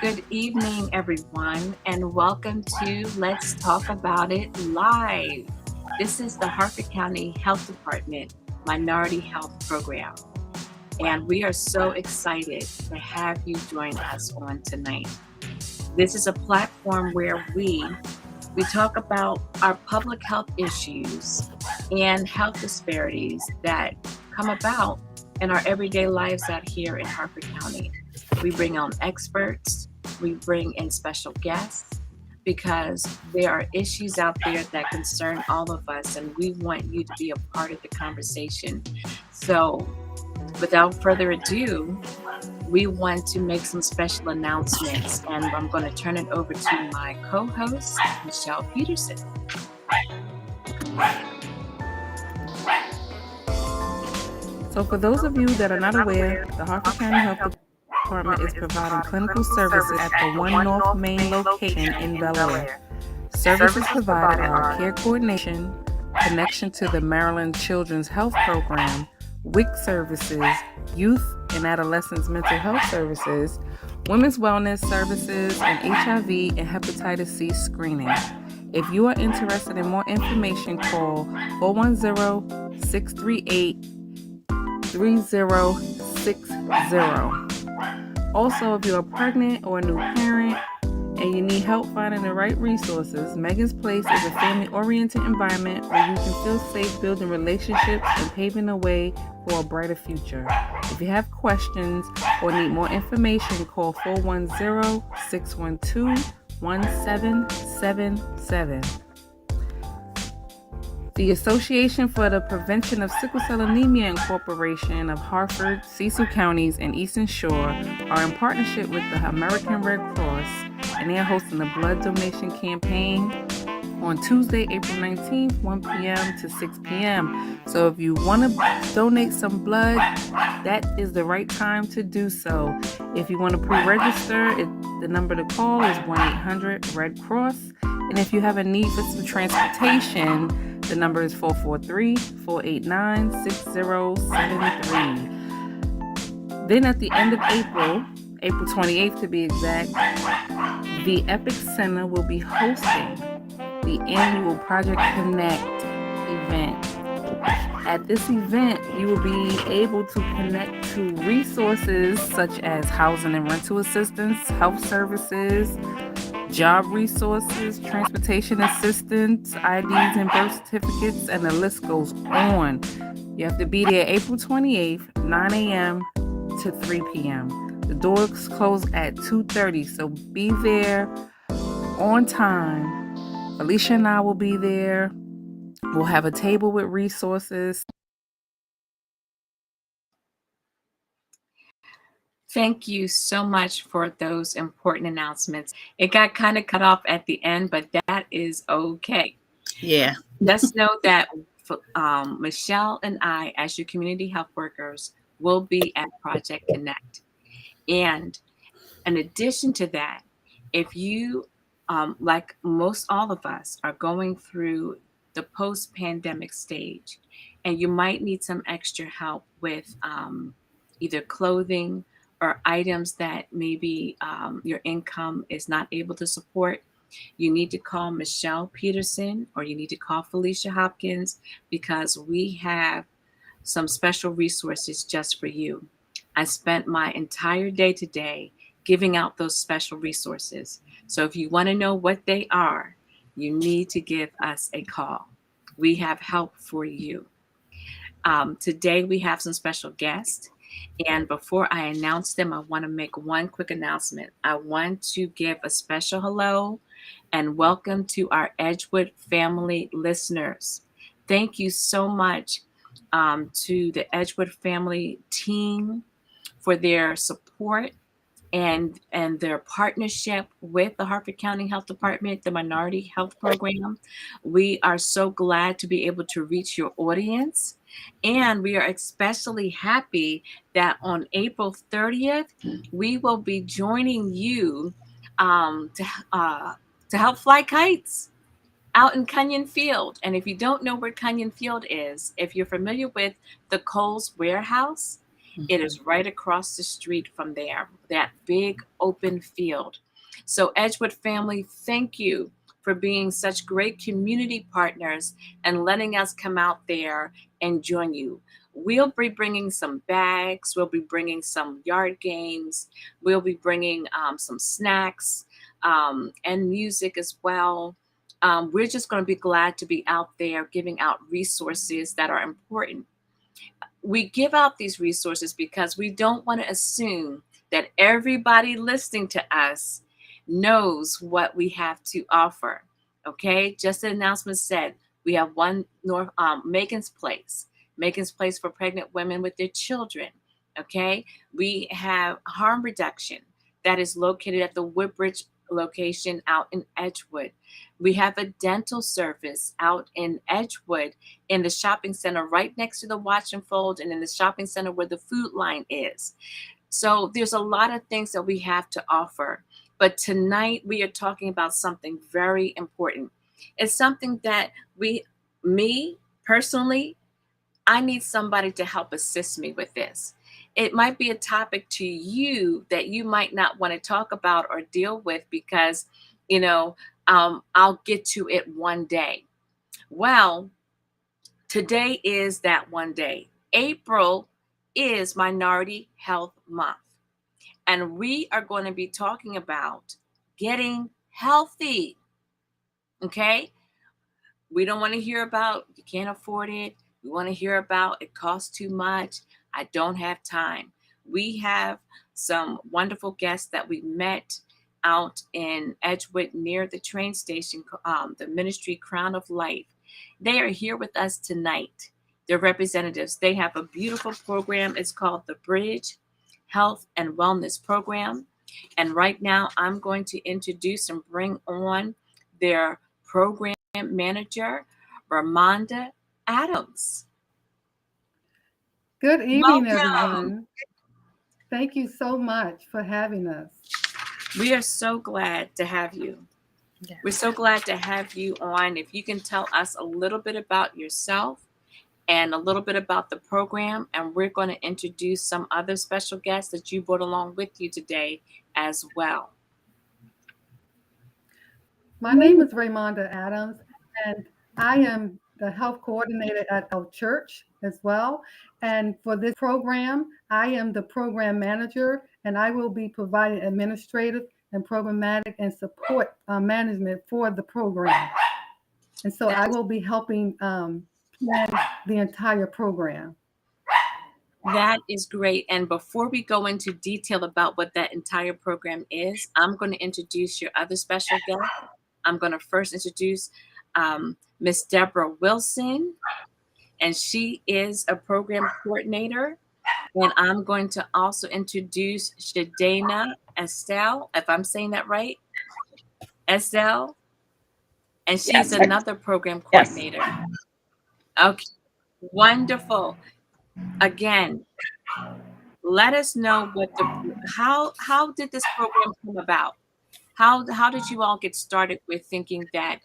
Good evening, everyone, and welcome to Let's Talk About It Live. This is the Harford County Health Department Minority Health Program, and we are so excited to have you join us on tonight. This is a platform where we talk about our public health issues and health disparities that come about in our everyday lives out here in Harford County. We bring on experts, we bring in special guests because there are issues out there that concern all of us, and we want you to be a part of the conversation. So, without further ado, we want to make some special announcements, and I'm going to turn it over to my co-host, Michelle Peterson. So for those of you that are not aware, the Harford County Health Department is providing clinical services at the 1 North Main location in Bel Air. Services provided are care coordination, connection to the Maryland Children's Health Program, WIC services, youth and adolescents mental health services, women's wellness services, and HIV and hepatitis C screening. If you are interested in more information, call 410-638-3060. Also, if you are pregnant or a new parent and you need help finding the right resources, Megan's Place is a family-oriented environment where you can feel safe building relationships and paving the way for a brighter future. If you have questions or need more information, call 410-612-1777. The Association for the Prevention of Sickle Cell Anemia Incorporation of Harford, Cecil Counties, and Eastern Shore are in partnership with the American Red Cross, and they are hosting a blood donation campaign on Tuesday, April 19th, 1 p.m. to 6 p.m. So if you want to donate some blood, that is the right time to do so. If you want to pre-register, the number to call is 1-800-RED-CROSS. And if you have a need for some transportation, the number is 443-489-6073. Then at the end of April 28th to be exact, the Epic Center will be hosting the annual Project Connect event. At this event, you will be able to connect to resources such as housing and rental assistance, health services, job resources, transportation assistance, IDs and birth certificates, and the list goes on. You have to be there April 28th, 9 a.m. to 3 p.m. The doors close at 2:30, so be there on time. Alicia and I will be there. We'll have a table with resources. Thank you so much for those important announcements. It got kind of cut off at the end, but that is okay. Yeah. Just know that Michelle and I, as your community health workers, will be at Project Connect. And in addition to that, if you, like most all of us, are going through the post-pandemic stage, and you might need some extra help with either clothing or items that maybe your income is not able to support, you need to call Michelle Peterson or you need to call Felicia Hopkins, because we have some special resources just for you. I spent my entire day today giving out those special resources. So if you want to know what they are, you need to give us a call. We have help for you. Today we have some special guests. And before I announce them, I want to make one quick announcement. I want to give a special hello and welcome to our Edgewood family listeners. Thank you so much to the Edgewood family team for their support and their partnership with the Harford County Health Department, the Minority Health Program. We are so glad to be able to reach your audience. And we are especially happy that on April 30th, we will be joining you to help fly kites out in Kenyon Field. And if you don't know where Kenyon Field is, if you're familiar with the Kohl's warehouse, It is right across the street from there, that big open field. So, Edgewood family, thank you for being such great community partners and letting us come out there and join you. We'll be bringing some bags, we'll be bringing some yard games, we'll be bringing some snacks and music as well. We're just going to be glad to be out there giving out resources that are important. We give out these resources because we don't want to assume that everybody listening to us knows what we have to offer. Okay, just an announcement said we have one North Megan's Place for pregnant women with their children. Okay, we have harm reduction that is located at the Woodbridge location out in Edgewood. We have a dental service out in Edgewood in the shopping center right next to the Watch and Fold and in the shopping center where the food line is. So there's a lot of things that we have to offer. But tonight we are talking about something very important. It's something that me personally, I need somebody to help assist me with this. It might be a topic to you that you might not want to talk about or deal with because, I'll get to it one day. Well, today is that one day. April is Minority Health Month. And we are going to be talking about getting healthy. Okay? We don't want to hear about you can't afford it. We want to hear about it costs too much. I don't have time. We have some wonderful guests that we met out in Edgewood near the train station, the ministry Crown of Life. They are here with us tonight. They're representatives. They have a beautiful program. It's called the Bridge Health and Wellness Program. And right now I'm going to introduce and bring on their program manager, Raymonda Adams. Good evening, Welcome. everyone. Thank you so much for having us. We are so glad to have you. Yeah. We're so glad to have you on. If you can tell us a little bit about yourself and a little bit about the program, and we're going to introduce some other special guests that you brought along with you today as well. My name is Raymonda Adams, and I am the health coordinator at our church as well. And for this program, I am the program manager, and I will be providing administrative and programmatic and support management for the program. And so I will be helping plan the entire program. That is great. And before we go into detail about what that entire program is, I'm going to introduce your other special guest. I'm going to first introduce Miss Debra Wilson, and she is a program coordinator. And I'm going to also introduce Shadena Estelle, if I'm saying that right. Estelle. And she's Yes. another program coordinator. Yes. Okay, wonderful. Again, let us know how did this program come about? How did you all get started with thinking that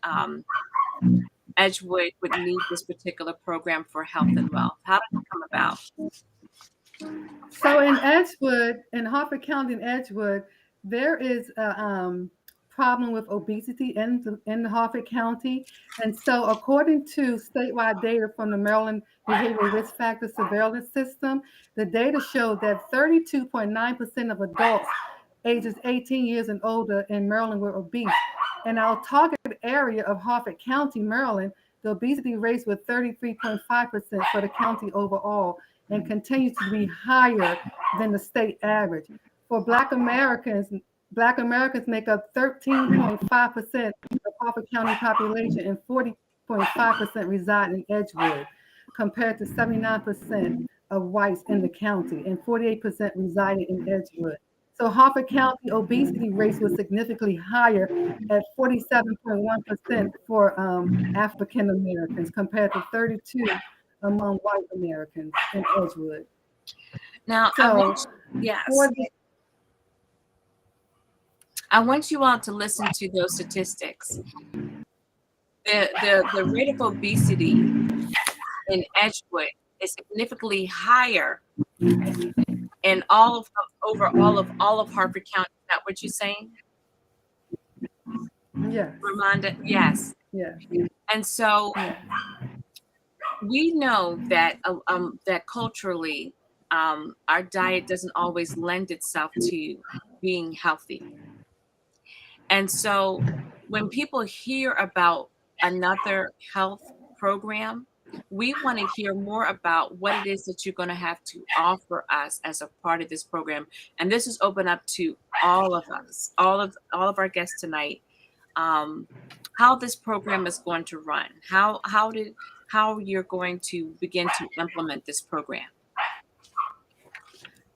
Edgewood would need this particular program for health and wealth? How did it come about? So in Edgewood, in Harford County in Edgewood, there is a problem with obesity in Harford County. And so according to statewide data from the Maryland Behavioral Risk Factor Surveillance System, the data showed that 32.9% of adults ages 18 years and older in Maryland were obese. In our target area of Harford County, Maryland, the obesity rates were 33.5% for the county overall and continues to be higher than the state average. For Black Americans make up 13.5% of Harford County population and 40.5% reside in Edgewood, compared to 79% of whites in the county and 48% resided in Edgewood. So Harford County obesity rates was significantly higher at 47.1% for African Americans compared to 32% among white Americans in Edgewood. Now, I want you all to listen to those statistics. The rate of obesity in Edgewood is significantly higher And all of over all of Harford County. Is that what you're saying, Yes. Raymonda? Yes. Yes. And so Yes. we know that that culturally, our diet doesn't always lend itself to being healthy. And so when people hear about another health program, we want to hear more about what it is that you're going to have to offer us as a part of this program. And this is open up to all of us, all of our guests tonight. How this program is going to run, how you're going to begin to implement this program.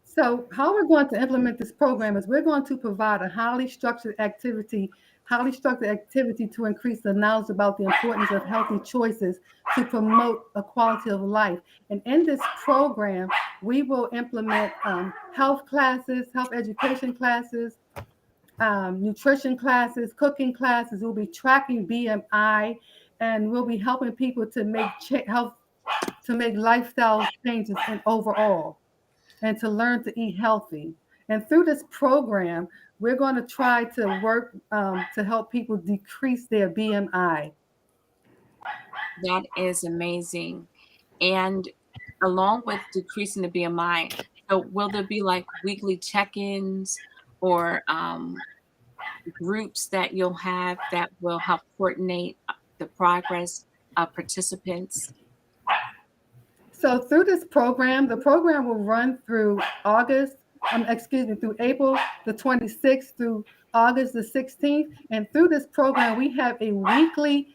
So how we're going to implement this program is we're going to provide a highly structured activity to increase the knowledge about the importance of healthy choices to promote a quality of life. And in this program, we will implement health classes, health education classes, nutrition classes, cooking classes. We'll be tracking BMI, and we'll be helping people to make lifestyle changes and overall, and to learn to eat healthy. And through this program, we're going to try to work to help people decrease their BMI. That is amazing. And along with decreasing the BMI, so will there be like weekly check-ins or groups that you'll have that will help coordinate the progress of participants? So through this program, the program will run through through April the 26th through August the 16th. And through this program, we have a weekly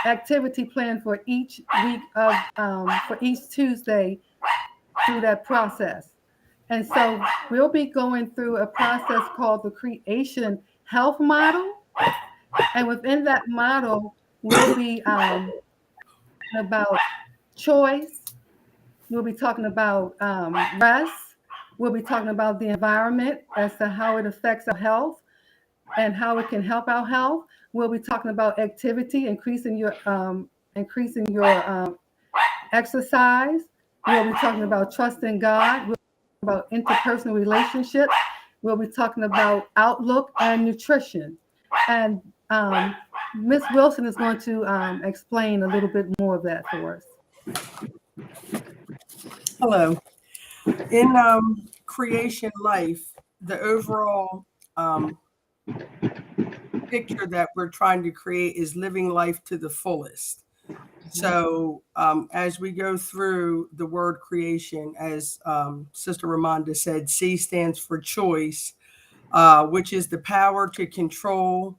activity plan for each week for each Tuesday through that process. And so we'll be going through a process called the Creation Health Model. And within that model, we'll be about choice. We'll be talking about rest. We'll be talking about the environment as to how it affects our health and how it can help our health. We'll be talking about activity, increasing your exercise. We'll be talking about trusting God. We'll be talking about interpersonal relationships. We'll be talking about outlook and nutrition. And Ms. Wilson is going to explain a little bit more of that for us. Hello. In Creation Life, the overall picture that we're trying to create is living life to the fullest. So as we go through the word creation, as Sister Raymonda said, C stands for choice, which is the power to control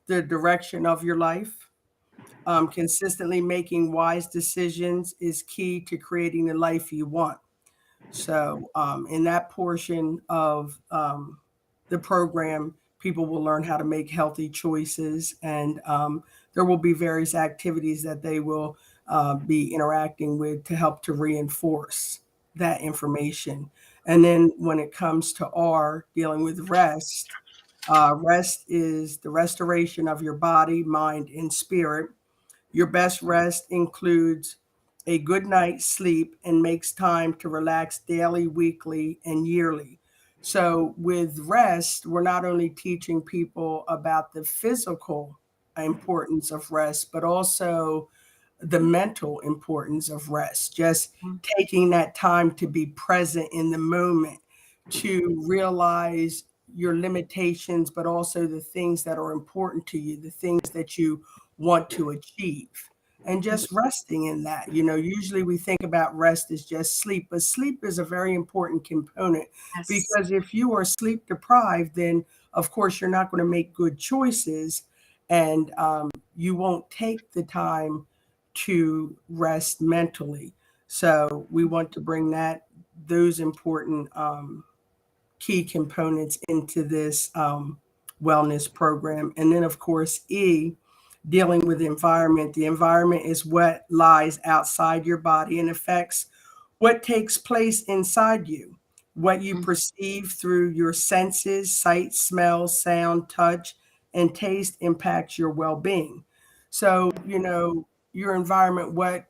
the direction of your life. Consistently making wise decisions is key to creating the life you want. So in that portion of the program, people will learn how to make healthy choices, and there will be various activities that they will be interacting with to help to reinforce that information. And then when it comes to R, dealing with rest, rest is the restoration of your body, mind, and spirit. Your best rest includes a good night's sleep and makes time to relax daily, weekly, and yearly. So, with rest, we're not only teaching people about the physical importance of rest, but also the mental importance of rest. Just taking that time to be present in the moment, to realize your limitations, but also the things that are important to you, the things that you want to achieve, and just resting in that. Usually we think about rest as just sleep, but sleep is a very important component. Yes. Because if you are sleep deprived, then of course you're not going to make good choices, and you won't take the time to rest mentally. So we want to bring those important key components into this wellness program. And then of course, E, dealing with the environment. The environment is what lies outside your body and affects what takes place inside you. What you perceive through your senses, sight, smell, sound, touch, and taste impacts your well-being. So, your environment, what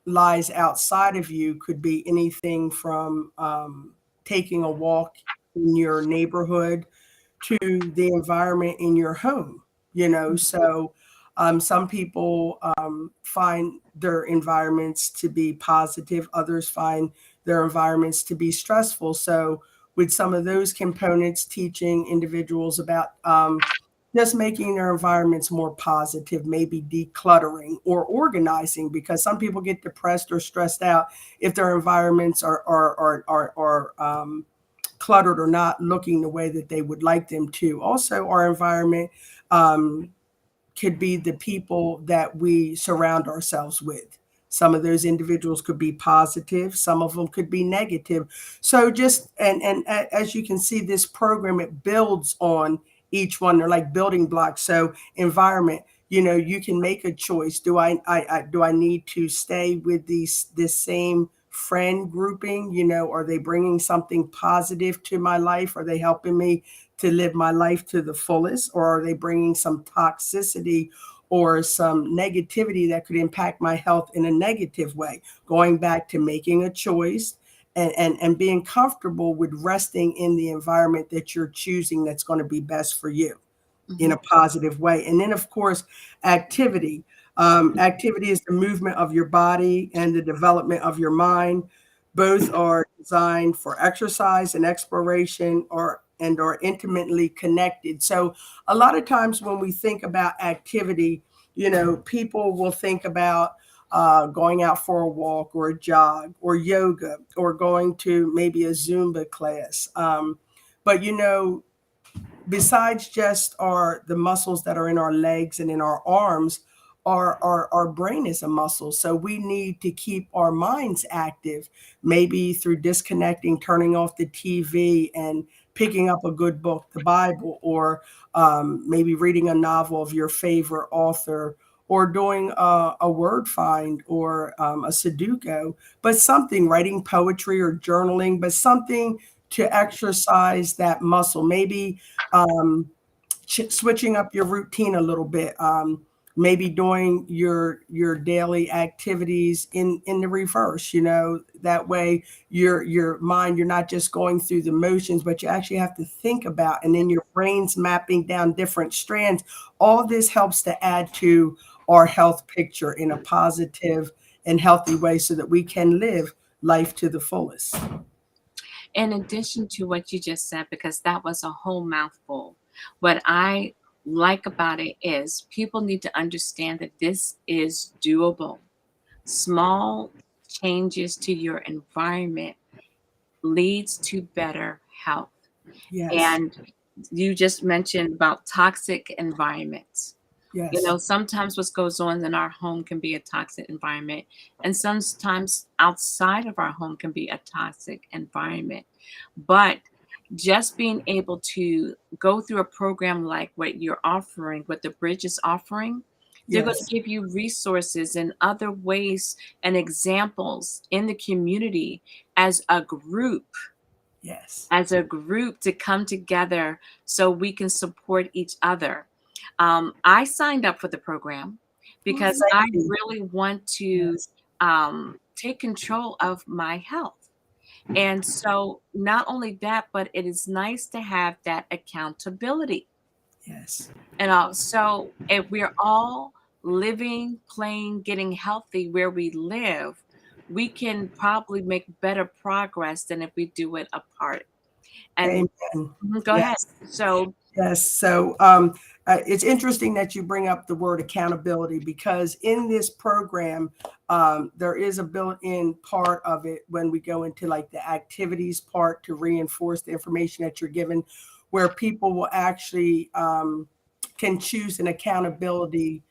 lies outside of you could be anything from taking a walk in your neighborhood to the environment in your home, you know. So some people find their environments to be positive, others find their environments to be stressful. So with some of those components, teaching individuals about just making their environments more positive, maybe decluttering or organizing, because some people get depressed or stressed out if their environments are cluttered or not looking the way that they would like them to. Also, our environment could be the people that we surround ourselves with. Some of those individuals could be positive, some of them could be negative. So just as you can see, this program, it builds on each one. They're like building blocks. So environment, you know, you can make a choice. Do I need to stay with this same friend grouping? You know, are they bringing something positive to my life? Are they helping me to live my life to the fullest, or are they bringing some toxicity or some negativity that could impact my health in a negative way? Going back to making a choice and being comfortable with resting in the environment that you're choosing that's going to be best for you in a positive way. And then, of course, activity. Activity is the movement of your body and the development of your mind. Both are designed for exercise and exploration, and are intimately connected. So a lot of times when we think about activity, you know, people will think about going out for a walk or a jog or yoga or going to maybe a Zumba class. But, you know, besides just the muscles that are in our legs and in our arms, our brain is a muscle. So we need to keep our minds active, maybe through disconnecting, turning off the TV and picking up a good book, the Bible, or maybe reading a novel of your favorite author, or doing a word find, or a Sudoku, but something, writing poetry or journaling, but something to exercise that muscle. Maybe switching up your routine a little bit. Maybe doing your daily activities in the reverse. You know, that way your mind, you're not just going through the motions, but you actually have to think about, and then your brain's mapping down different strands. All this helps to add to our health picture in a positive and healthy way, so that we can live life to the fullest. In addition to what you just said, because that was a whole mouthful, what I like about it is people need to understand that this is doable. Small changes to your environment leads to better health. Yes. And you just mentioned about toxic environments. You Yes. know, sometimes what goes on in our home can be a toxic environment, and sometimes outside of our home can be a toxic environment. But just being able to go through a program like what you're offering, what the Bridge is offering, they're going Yes. to give you resources and other ways and examples in the community as a group, Yes. to come together so we can support each other. I signed up for the program Well, because thank I you. really want to Yes. take control of my health. And so, not only that, but it is nice to have that accountability. Yes. So, if we're all living, playing, getting healthy where we live, we can probably make better progress than if we do it apart. And Amen. go ahead. Yes. So, Yes. So it's interesting that you bring up the word accountability, because in this program, there is a built-in part of it when we go into like the activities part to reinforce the information that you're given, where people will actually can choose an accountability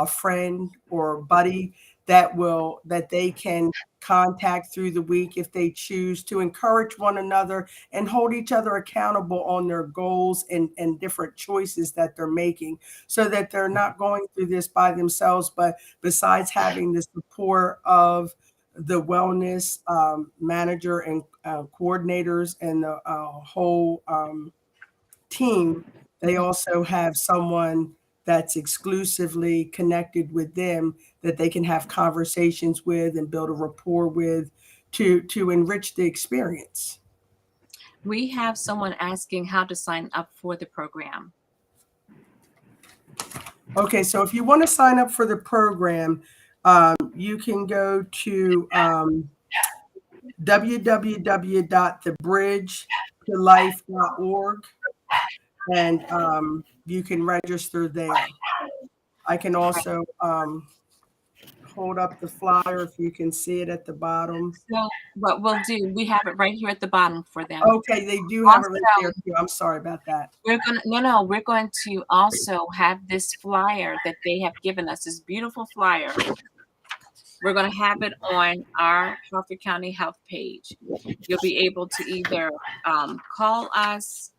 friend or buddy that they can contact through the week if they choose, to encourage one another and hold each other accountable on their goals and different choices that they're making, so that they're not going through this by themselves. But besides having the support of the wellness manager and coordinators and the whole team, they also have someone that's exclusively connected with them, that they can have conversations with and build a rapport with to enrich the experience. We have someone asking how to sign up for the program. Okay, so if you want to sign up for the program, you can go to www.thebridgetolife.org, and you can register there. I can also hold up the flyer if you can see it at the bottom. So what we'll do, we have it right here at the bottom for them. Okay, they do have it right there too. I'm sorry about that. We're going to also have this flyer that they have given us, this beautiful flyer. We're going to have it on our Harford County Health page. You'll be able to either call us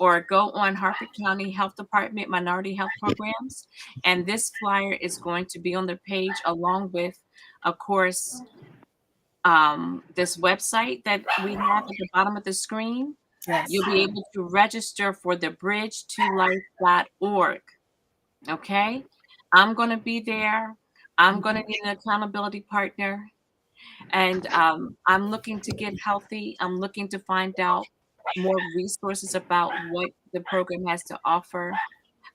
or go on Harford County Health Department Minority Health Programs. And this flyer is going to be on the page along with, of course, this website that we have at the bottom of the screen. Yes. You'll be able to register for the bridgetolife.org. Okay? I'm going to be there. I'm going to need an accountability partner. And I'm looking to get healthy. I'm looking to find out more resources about what the program has to offer.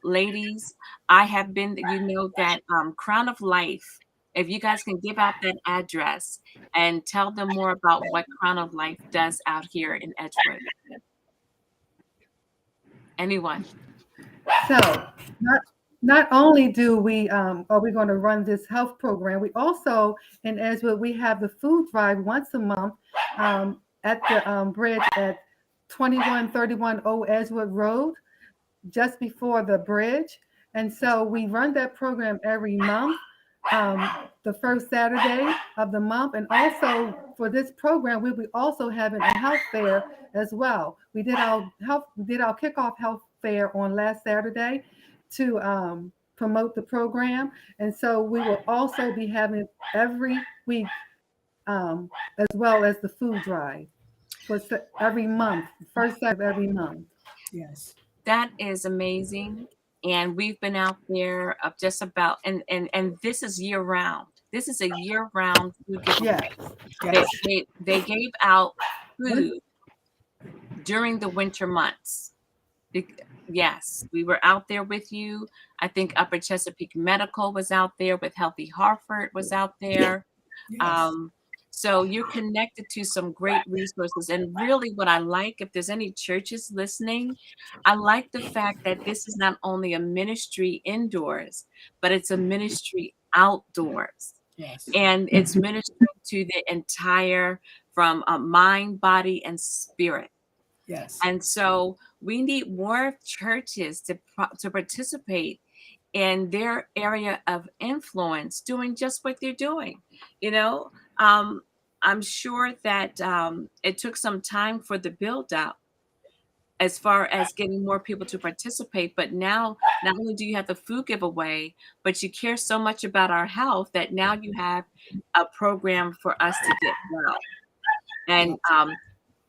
Ladies, I have been, that Crown of Life, if you guys can give out that address and tell them more about what Crown of Life does out here in Edgewood. Anyone? So not only do we are we going to run this health program, we also in Edgewood we have the food drive once a month at the bridge at 2131 Old Edgewood Road, just before the bridge. And so we run that program every month, the first Saturday of the month. And also for this program, we'll be also having a health fair as well. We did our kickoff health fair on last Saturday to promote the program. And so we will also be having it every week, as well as the food drive for every month, first of every month. Yes. That is amazing. And we've been out there of just about, and this is year round. This is a year round food giveaway. Yes. They gave out food during the winter months. Yes, we were out there with you. I think Upper Chesapeake Medical was out there with Healthy Harford was out there. Yes. So you're connected to some great resources. And really what I like, if there's any churches listening, I like the fact that this is not only a ministry indoors, but it's a ministry outdoors. Yes. And it's ministering to the entire, from mind, body, and spirit. Yes. And so we need more churches to participate in their area of influence, doing just what they're doing. I'm sure that it took some time for the build up as far as getting more people to participate. But now, not only do you have the food giveaway, but you care so much about our health that now you have a program for us to get well. And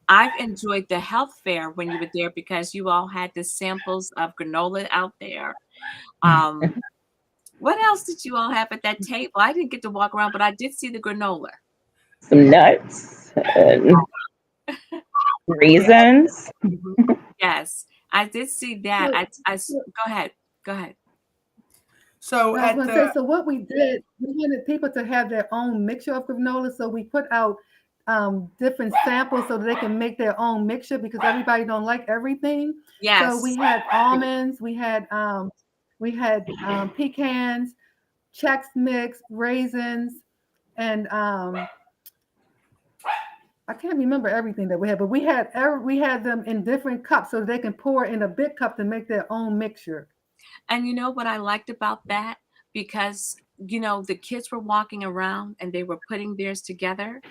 I've enjoyed the health fair when you were there because you all had the samples of granola out there. What else did you all have at that table? I didn't get to walk around, but I did see the granola. Some nuts and raisins. Yes, I did see that. Go ahead. So So what we did, we wanted people to have their own mixture of granola. So we put out different samples so that they can make their own mixture because everybody don't like everything. Yes. So we had almonds, we had pecans, Chex Mix, raisins, and I can't remember everything that we had, but we had them in different cups so they can pour in a big cup to make their own mixture. And you know what I liked about that? Because, the kids were walking around and they were putting theirs together.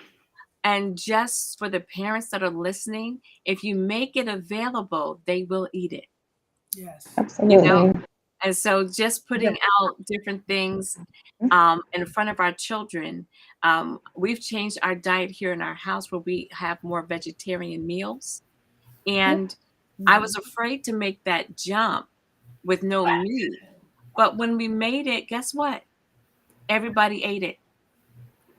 And just for the parents that are listening, if you make it available, they will eat it. Yes. Absolutely. And so just putting out different things in front of our children. We've changed our diet here in our house where we have more vegetarian meals. And I was afraid to make that jump with no meat. But when we made it, guess what? Everybody ate it.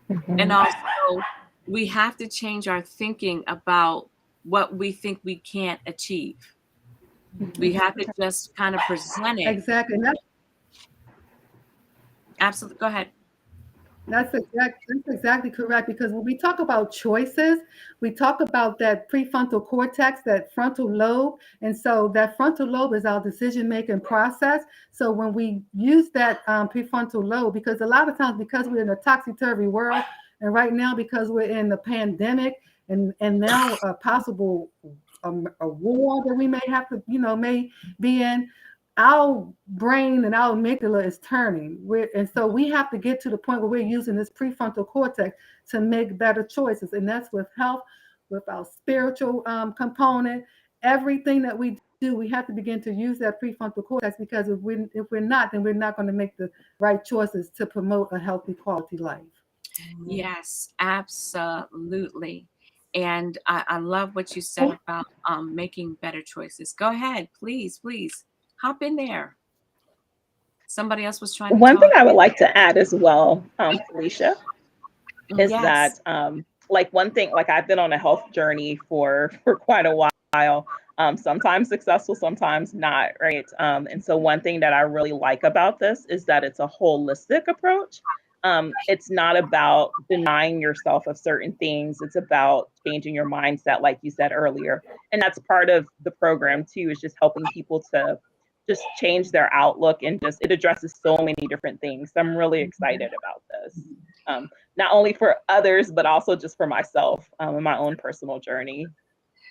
And Mhm. also, we have to change our thinking about what we think we can't achieve. We have to just kind of present it. Exactly. And Absolutely. Go ahead. that's exactly correct, because when we talk about choices, we talk about that prefrontal cortex, that frontal lobe. And so that frontal lobe is our decision-making process. So when we use that prefrontal lobe, because a lot of times, because we're in a topsy-turvy world, and right now because we're in the pandemic, and now a possible a war that we may have to, may be in, our brain and our amygdala is turning. And so we have to get to the point where we're using this prefrontal cortex to make better choices. And that's with health, with our spiritual component, everything that we do, we have to begin to use that prefrontal cortex, because if we're not, then we're not going to make the right choices to promote a healthy quality life. Yes, absolutely. And I love what you said about making better choices. Go ahead, please, please hop in there. Somebody else was trying to One thing talk. I would like to add as well, Felicia, is that Yes. like one thing, like I've been on a health journey for quite a while. Sometimes successful, sometimes not, right? And so one thing that I really like about this is that it's a holistic approach. It's not about denying yourself of certain things. It's about changing your mindset, like you said earlier. And that's part of the program too, is just helping people to just change their outlook, and just it addresses so many different things. So I'm really excited about this. Not only for others, but also just for myself in my own personal journey.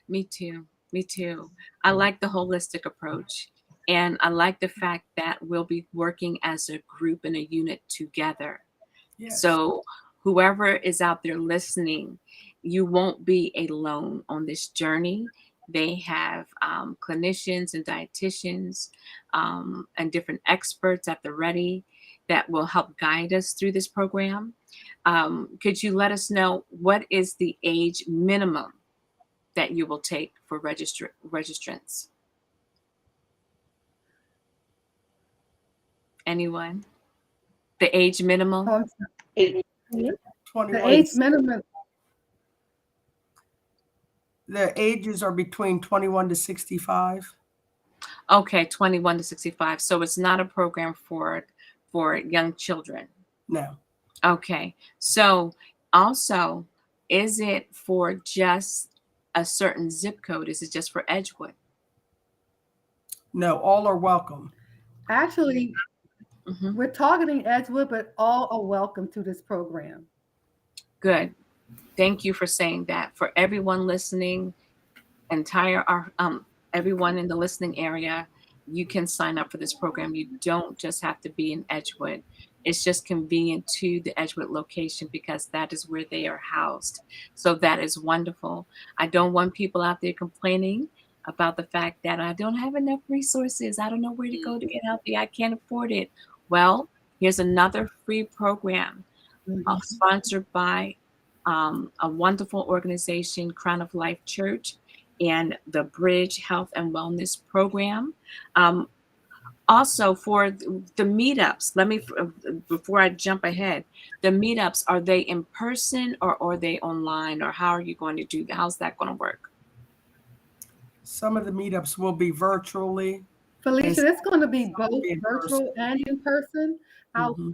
Me too. Me too. I like the holistic approach. And I like the fact that we'll be working as a group and a unit together. Yes. So, whoever is out there listening, you won't be alone on this journey. They have clinicians and dietitians and different experts at the ready that will help guide us through this program. Could you let us know what is the age minimum that you will take for registrants? Anyone? The age minimum? Oh, Eight. the 21. age minimum. The ages are between 21 to 65. Okay, 21 to 65. So it's not a program for young children. No. Okay. So also, is it for just a certain zip code? Is it just for Edgewood? No, all are welcome. Actually, Mhm. we're targeting Edgewood, but all are welcome to this program. Good. Thank you for saying that. For everyone listening, everyone in the listening area, you can sign up for this program. You don't just have to be in Edgewood. It's just convenient to the Edgewood location because that is where they are housed. So that is wonderful. I don't want people out there complaining about the fact that I don't have enough resources. I don't know where to go to get healthy. I can't afford it. Well, here's another free program sponsored by a wonderful organization, Crown of Life Church, and the Bridge Health and Wellness Program. Also, for the meetups, before I jump ahead, the meetups, are they in person or are they online, or how are you going to do that? How's that going to work? Some of the meetups will be virtually. Felicia, it's going to be both in virtual person. and in person. Our Mhm.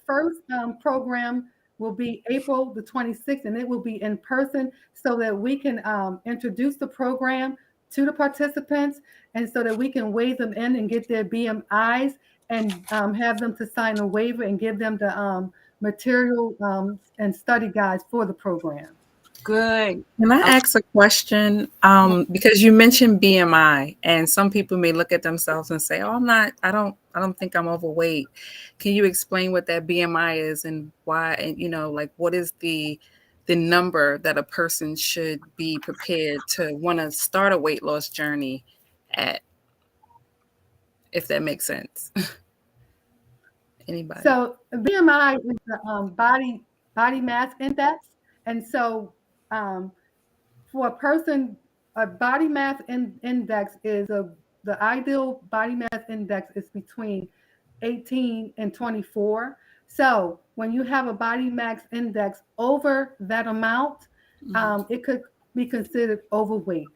first program will be April the 26th, and it will be in person, so that we can introduce the program to the participants, and so that we can weigh them in and get their BMIs, and have them to sign a waiver and give them the material and study guides for the program. Good. Can I ask a question? Because you mentioned BMI, and some people may look at themselves and say, "Oh, I don't think I'm overweight." Can you explain what that BMI is and why? And like, what is the number that a person should be prepared to want to start a weight loss journey at, if that makes sense? Anybody? So BMI is the body mass index, and so for a person, a body mass index is the ideal body mass index is between 18, and 24. So when you have a body mass index over that amount, it could be considered overweight.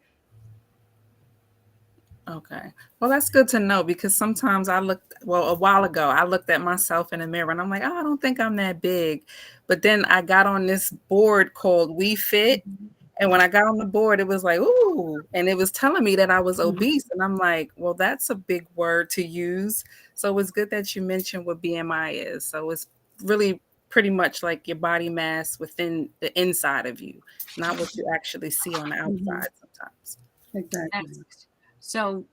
Okay. Well, that's good to know because sometimes a while ago, I looked at myself in the mirror and I'm like, oh, I don't think I'm that big. But then I got on this board called We Fit. And when I got on the board, it was like, ooh, and it was telling me that I was obese. And I'm like, well, that's a big word to use. So it's good that you mentioned what BMI is. So it's really pretty much like your body mass within the inside of you, not what you actually see on the outside sometimes. Exactly. Next. So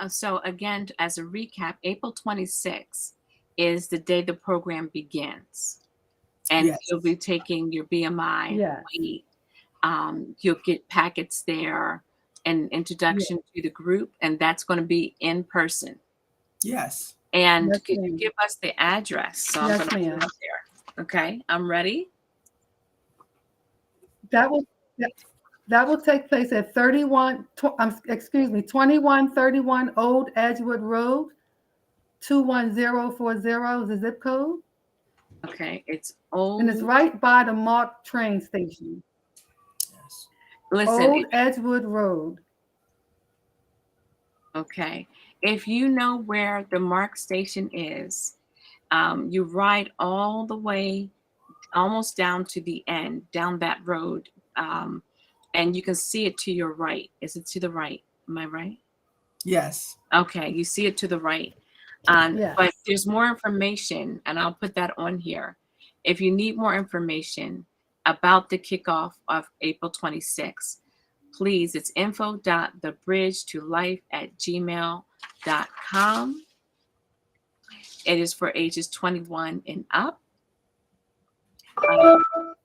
so again, as a recap, April 26th is the day the program begins. And Yes. you'll be taking your BMI Yes. weight. You'll get packets there and introduction to the group, and that's going to be in person. Yes. And Yes, could you ma'am. give us the address? So I'm Yes, going to put it ma'am. up there. Okay, I'm ready. That will take place at 2131 Old Edgewood Road, 21040 is the zip code. Okay, it's And it's old. right by the MARC train station. Yes. Listen, Old Edgewood Road. okay. If you know where the MARC station is, you ride all the way almost down to the end, down that road, and you can see it to your right. Is it to the right? Am I right? Yes. Okay, you see it to the right. Yes. But there's more information, and I'll put that on here. If you need more information about the kickoff of April 26th, please, it's info.thebridgetolife@gmail.com. It is for ages 21 and up.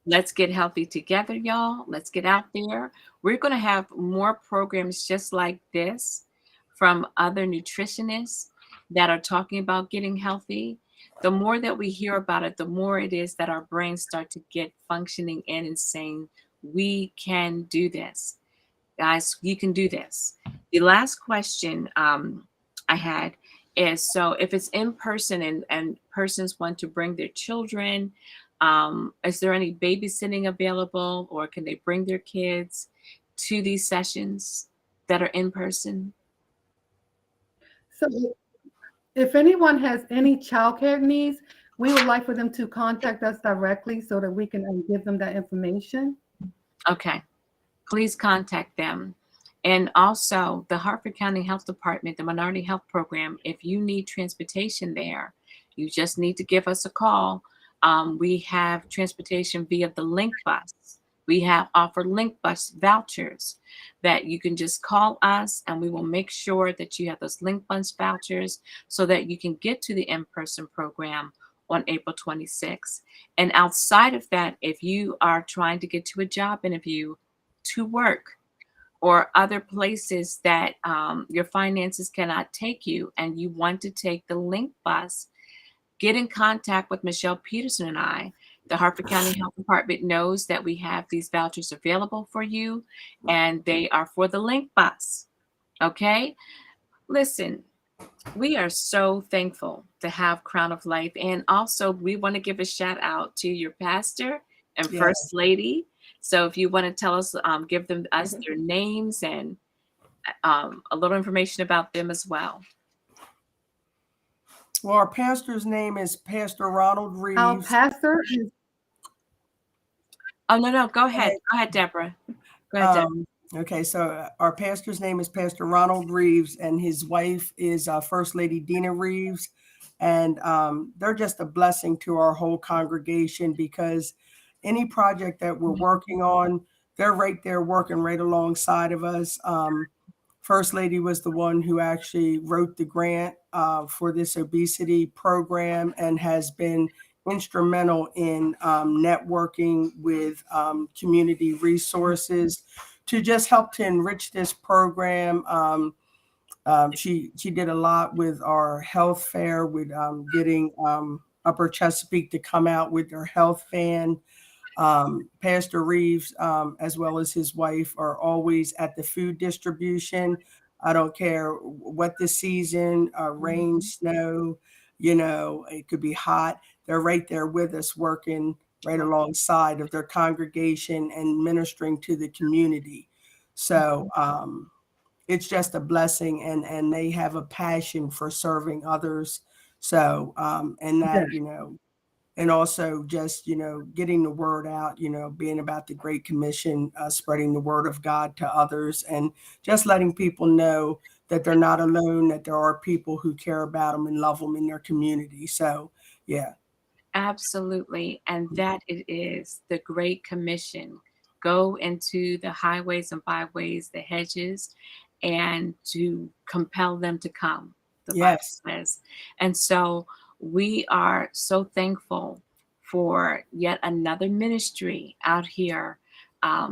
Let's get healthy together, y'all. Let's get out there. We're going to have more programs just like this from other nutritionists that are talking about getting healthy. The more that we hear about it, the more it is that our brains start to get functioning in and saying, we can do this. Guys, you can do this. The last question I had is, so if it's in person and persons want to bring their children, is there any babysitting available, or can they bring their kids to these sessions that are in person? So if anyone has any childcare needs, we would like for them to contact us directly so that we can give them that information. Okay, please contact them. And also the Harford County Health Department, the Minority Health Program, if you need transportation there, you just need to give us a call. We have transportation via the Link Bus. We offer Link Bus vouchers that you can just call us, and we will make sure that you have those Link Bus vouchers so that you can get to the in-person program on April 26th. And outside of that, if you are trying to get to a job interview, to work, or other places that your finances cannot take you, and you want to take the Link Bus, get in contact with Michelle Peterson and I. The Harford County Health Department knows that we have these vouchers available for you, and they are for the Link Bus. Okay? Listen, we are so thankful to have Crown of Life. And also, we want to give a shout out to your pastor and Yes. First Lady. So if you want to tell us, give us their names and a little information about them as well. Well, our pastor's name is Pastor Ronald Reeves. Our pastor is Oh, no, go ahead. Go ahead, Deborah. Go ahead, Deborah. Okay, so our pastor's name is Pastor Ronald Reeves, and his wife is First Lady Dina Reeves. And they're just a blessing to our whole congregation, because any project that we're working on, they're right there working right alongside of us. First Lady was the one who actually wrote the grant for this obesity program and has been instrumental in networking with community resources to just help to enrich this program. She did a lot with our health fair, with getting Upper Chesapeake to come out with their health van. Pastor Reeves, as well as his wife, are always at the food distribution. I don't care what the season, rain, snow, it could be hot. They're right there with us, working right alongside of their congregation and ministering to the community. So it's just a blessing, and they have a passion for serving others. So and that, and also just, getting the word out, being about the Great Commission, spreading the word of God to others, and just letting people know that they're not alone, that there are people who care about them and love them in their community. So, yeah. Absolutely. And that it is the Great Commission. Go into the highways and byways, the hedges, and to compel them to come, the Bible Yes. says. And so we are so thankful for yet another ministry out here,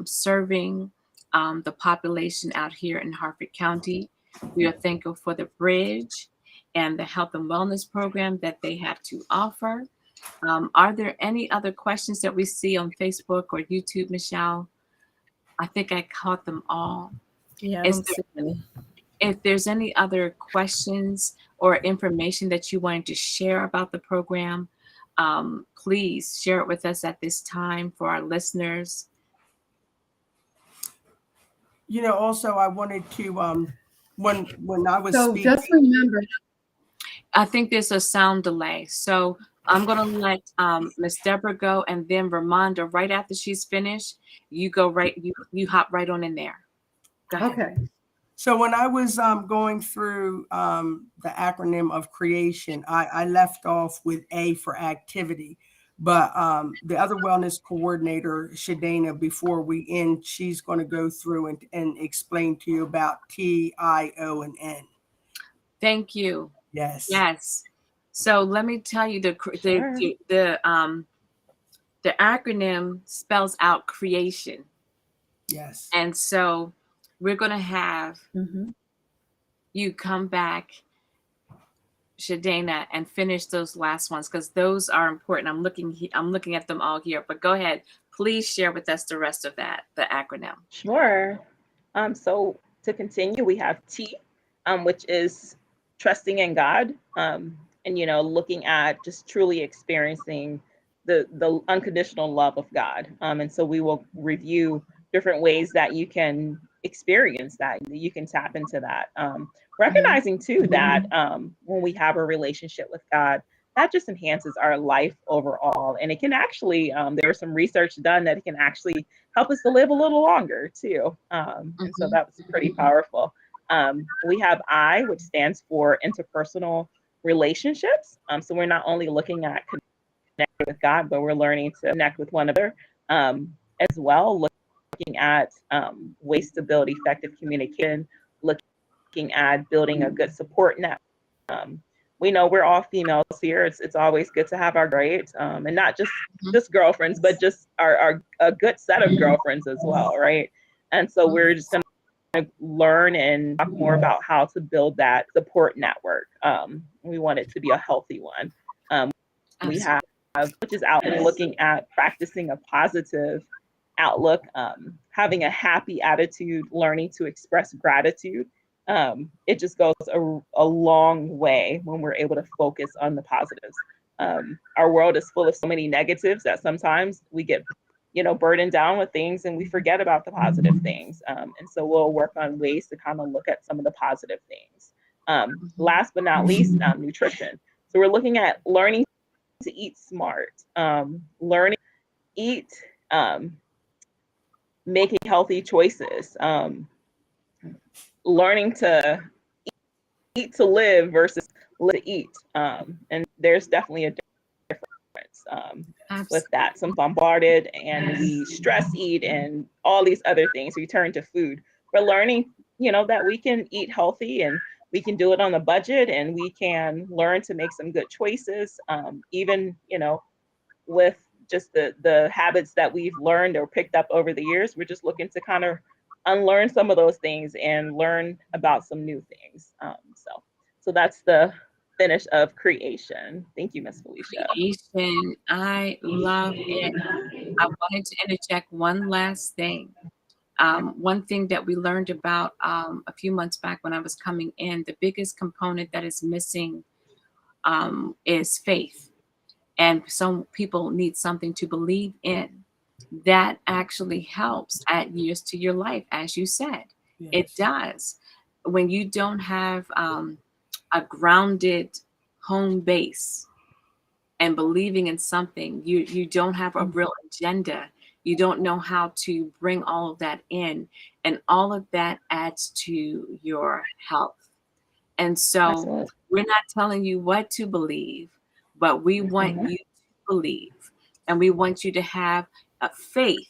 serving the population out here in Harford County. We are thankful for the Bridge and the health and wellness program that they have to offer. Are there any other questions that we see on Facebook or YouTube, Michelle? I think I caught them all. Yeah, I Is don't see any. If there's any other questions or information that you wanted to share about the program, please share it with us at this time for our listeners. Also, I wanted to, when I was So speaking. just remember, I think there's a sound delay. So I'm going to let Miss Debra go, and then Raymonda, right after she's finished, you go right, you hop right on in there. Go ahead. okay. So when I was going through the acronym of creation, I left off with A for activity. But the other wellness coordinator, Shadana, before we end, she's going to go through and explain to you about T, I, O, and N. Thank you. Yes. Yes. So let me tell you, the acronym spells out creation. Yes. And so we're going to have you come back, Shadana, and finish those last ones, because those are important. I'm looking at them all here, but go ahead. Please share with us the rest of that, the acronym. Sure. So to continue, we have T, which is trusting in God, and looking at just truly experiencing the unconditional love of God. And so we will review different ways that you can experience that you can tap into that. Recognizing too that when we have a relationship with God, that just enhances our life overall. And it can actually, there's some research done that it can actually help us to live a little longer too. And so that was pretty powerful. We have I, which stands for interpersonal relationships. So we're not only looking at connecting with God, but we're learning to connect with one another as well, looking at ways to build effective communication, looking at building a good support network. We know we're all females here. It's always good to have our great, and not just girlfriends, but just our a good set of girlfriends as well, right? And so we're just going to learn and talk more about how to build that support network. We want it to be a healthy one. We have, which is out and looking at practicing a positive outlook, having a happy attitude, learning to express gratitude. It just goes a long way when we're able to focus on the positives. Our world is full of so many negatives that sometimes we get, burdened down with things and we forget about the positive things. And so we'll work on ways to kind of look at some of the positive things. Last but not least, nutrition. So we're looking at learning to eat smart, learning to eat, making healthy choices, learning to eat to live versus live to eat. And there's definitely a difference with that. Some bombarded and we stress eat and all these other things. We turn to food. We're learning, that we can eat healthy and we can do it on a budget and we can learn to make some good choices. Even, with just the habits that we've learned or picked up over the years, we're just looking to kind of unlearn some of those things and learn about some new things. So that's the finish of creation. Thank you, Miss Felicia. Creation, I love it. I wanted to interject one last thing. One thing that we learned about a few months back when I was coming in, the biggest component that is missing is faith. And some people need something to believe in. That actually helps add years to your life, as you said. It Yes. does. When you don't have a grounded home base and believing in something, you don't have a real agenda. You don't know how to bring all of that in, and all of that adds to your health. And so Absolutely. we're not telling you what to believe, but we want Mhm. you to believe, and we want you to have a faith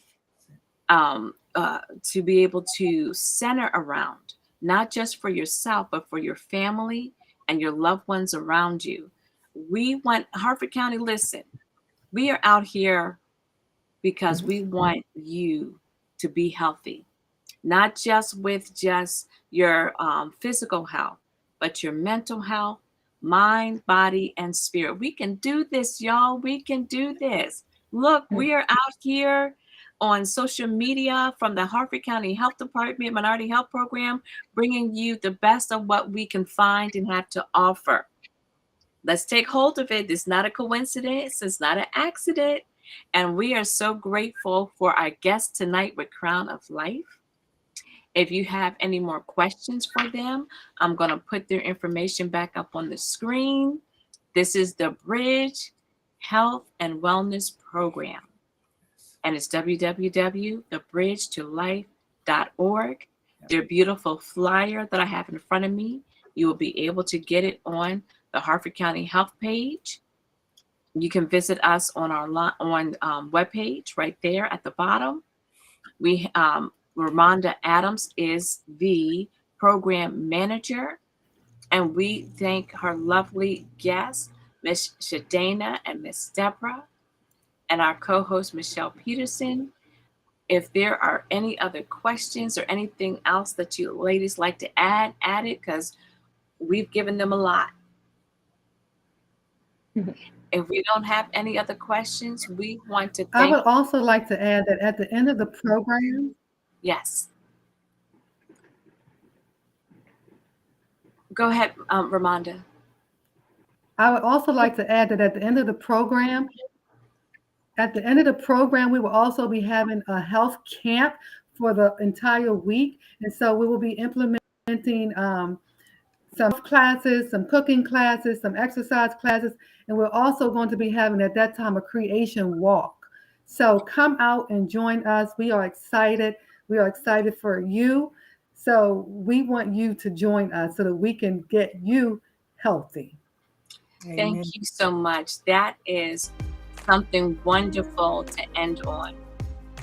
to be able to center around, not just for yourself, but for your family and your loved ones around you. We want Harford County, listen, we are out here because we want you to be healthy, not just with just your physical health, but your mental health, mind, body, and spirit. We can do this, y'all. We can do this. Look, we are out here on social media from the Harford County Health Department Minority Health Program, bringing you the best of what we can find and have to offer. Let's take hold of it. It's not a coincidence. It's not an accident. And we are so grateful for our guest tonight with Crown of Life. If you have any more questions for them, I'm going to put their information back up on the screen. This is the Bridge Health and Wellness Program, and it's www.thebridgetolife.org. Their beautiful flyer that I have in front of me, you will be able to get it on the Harford County Health page. You can visit us on our webpage right there at the bottom. We Raymonda Adams is the program manager, and we thank her lovely guests, Miss Shadana and Miss Debra, and our co-host Michelle Peterson. If there are any other questions or anything else that you ladies like to add it, because we've given them a lot. If we don't have any other questions, we want to I thank. would also like to add that at the end of the program, Yes. Go ahead, Raymonda. I would also like to add that at the end of the program, we will also be having a health camp for the entire week. And so we will be implementing some classes, some cooking classes, some exercise classes, and we're also going to be having at that time a creation walk. So come out and join us. We are excited. We are excited for you. So we want you to join us so that we can get you healthy. Amen. Thank you so much. That is something wonderful to end on.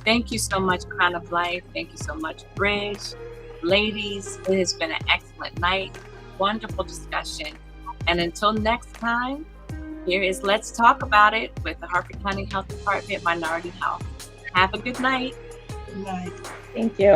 Thank you so much, Crown of Life. Thank you so much, Bridge. Ladies, it has been an excellent night. Wonderful discussion. And until next time, here is Let's Talk About It with the Harford County Health Department Minority Health. Have a good night. Good night. Thank you.